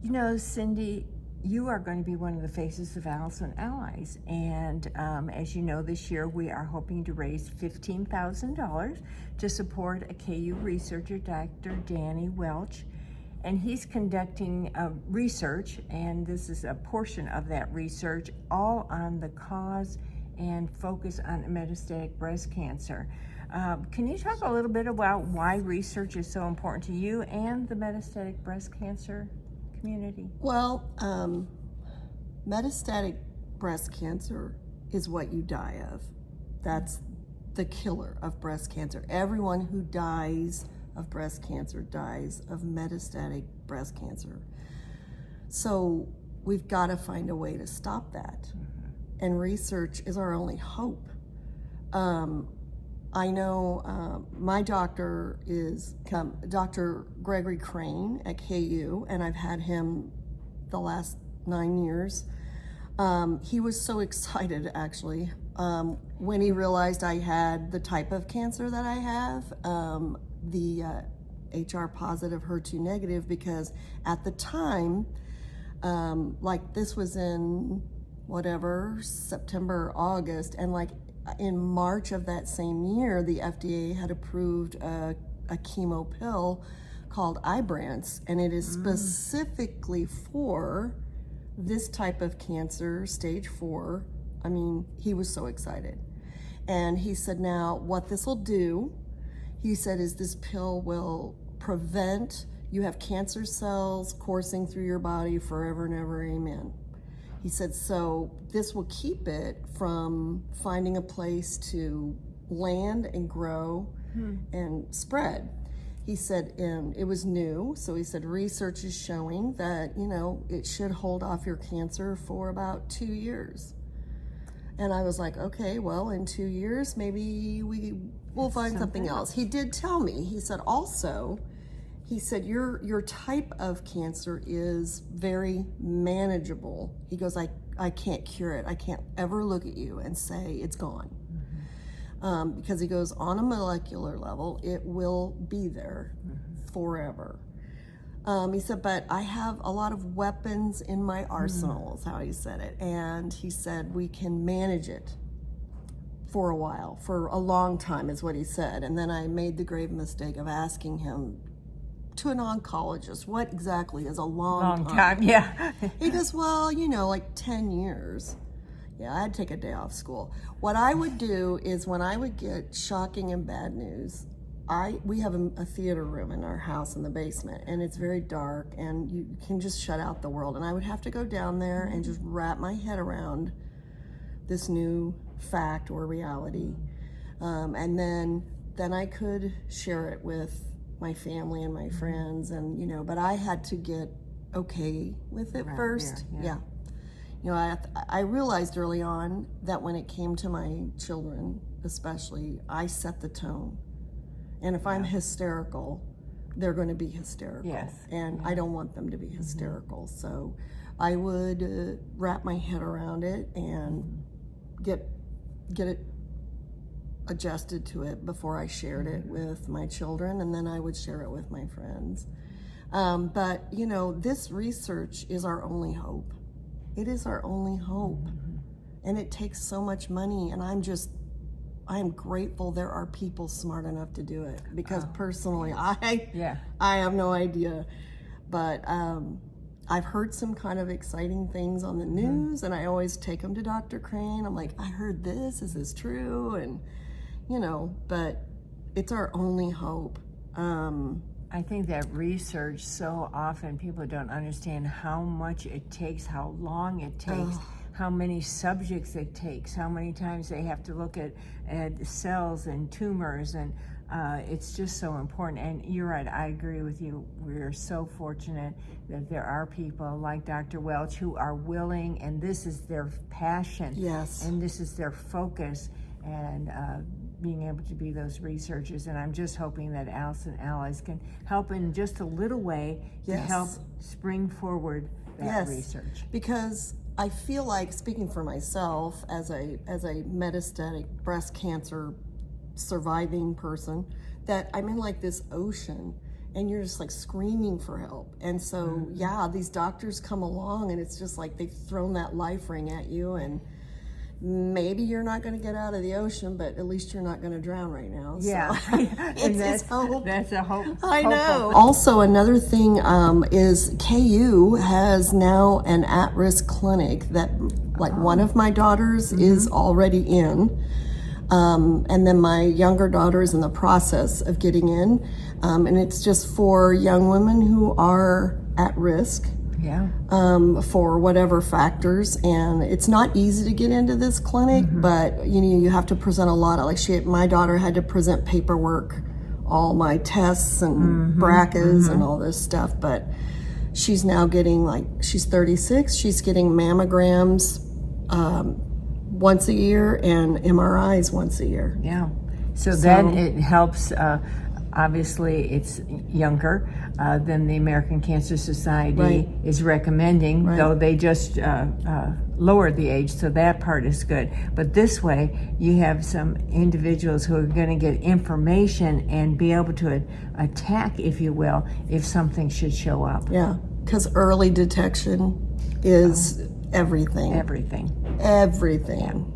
You know, Cindy, you are going to be one of the faces of Allison Allies. And as you know, this year we are hoping to raise $15,000 to support a KU researcher, Dr. Danny Welch. And he's conducting research, and this is a portion of that research, all on the cause and focus on metastatic breast cancer. Can you talk a little bit about why research is so important to you and the metastatic breast cancer community? Well, metastatic breast cancer is what you die of. That's the killer of breast cancer. Everyone who dies of breast cancer dies of metastatic breast cancer. So we've got to find a way to stop that. And research is our only hope. I know my doctor is Dr. Gregory Crane at KU, and I've had him the last 9 years. He was so excited, actually, when he realized I had the type of cancer that I have, the HR positive, HER2 negative, because at the time, like this was in whatever, September, August, and like in March of that same year, the FDA had approved a chemo pill called Ibrance, and it is specifically for this type of cancer, stage 4. I mean, he was so excited. And he said, now what this will do, he said, is this pill will prevent, you have cancer cells coursing through your body forever and ever, amen. He said, so this will keep it from finding a place to land and grow and spread. He said, and it was new, so he said, research is showing that, you know, it should hold off your cancer for about 2 years. And I was like, okay, well, in 2 years, maybe we'll find something else. He did tell me, he said also, he said, your type of cancer is very manageable. He goes, I can't cure it. I can't ever look at you and say it's gone. Because he goes, on a molecular level, it will be there forever. He said, but I have a lot of weapons in my arsenal, is how he said it. And he said, we can manage it for a while, for a long time, is what he said. And then I made the grave mistake of asking him, to an oncologist, what exactly is a long time? Yeah. He goes, well, you know, like 10 years. Yeah, I'd take a day off school. What I would do is when I would get shocking and bad news, we have a theater room in our house in the basement, and it's very dark, and you can just shut out the world. And I would have to go down there and just wrap my head around this new fact or reality. And then I could share it with my family and my friends, and you know, but I had to get okay with it first. Yeah. You know, I realized early on that when it came to my children, especially, I set the tone. And if I'm hysterical, they're going to be hysterical. Yes. And I don't want them to be hysterical. So I would wrap my head around it and get it adjusted to it before I shared it with my children, and then I would share it with my friends. But you know, this research is our only hope. It is our only hope. And it takes so much money, and I am grateful there are people smart enough to do it, because personally, I have no idea. But I've heard some kind of exciting things on the news, and I always take them to Dr. Crane. I'm like, I heard this, is this true? And you know, but it's our only hope. I think that research, so often people don't understand how much it takes, how long it takes, how many subjects it takes, how many times they have to look at cells and tumors, and it's just so important. And you're right, I agree with you. We're so fortunate that there are people like Dr. Welch who are willing, and this is their passion. Yes. And this is their focus, and being able to be those researchers. And I'm just hoping that Allison Allies can help in just a little way to help spring forward that research. Because I feel like, speaking for myself as a metastatic breast cancer surviving person, that I'm in like this ocean, and you're just like screaming for help. And so, yeah, these doctors come along and it's just like they've thrown that life ring at you, and maybe you're not going to get out of the ocean, but at least you're not going to drown right now. Yeah, So and it's hope. that's a hope. I know. Also, another thing is KU has now an at-risk clinic that, like, one of my daughters is already in, and then my younger daughter is in the process of getting in, and it's just for young women who are at risk. Yeah. For whatever factors, and it's not easy to get into this clinic, but you have to present a lot of, like, my daughter had to present paperwork, all my tests and BRCAs and all this stuff, but she's now getting, like, she's 36, she's getting mammograms once a year and MRIs once a year. Yeah. So then it helps. Obviously, it's younger than the American Cancer Society is recommending, though they just lowered the age, so that part is good. But this way, you have some individuals who are going to get information and be able to attack, if you will, if something should show up. Yeah, because early detection is everything. Everything. Everything.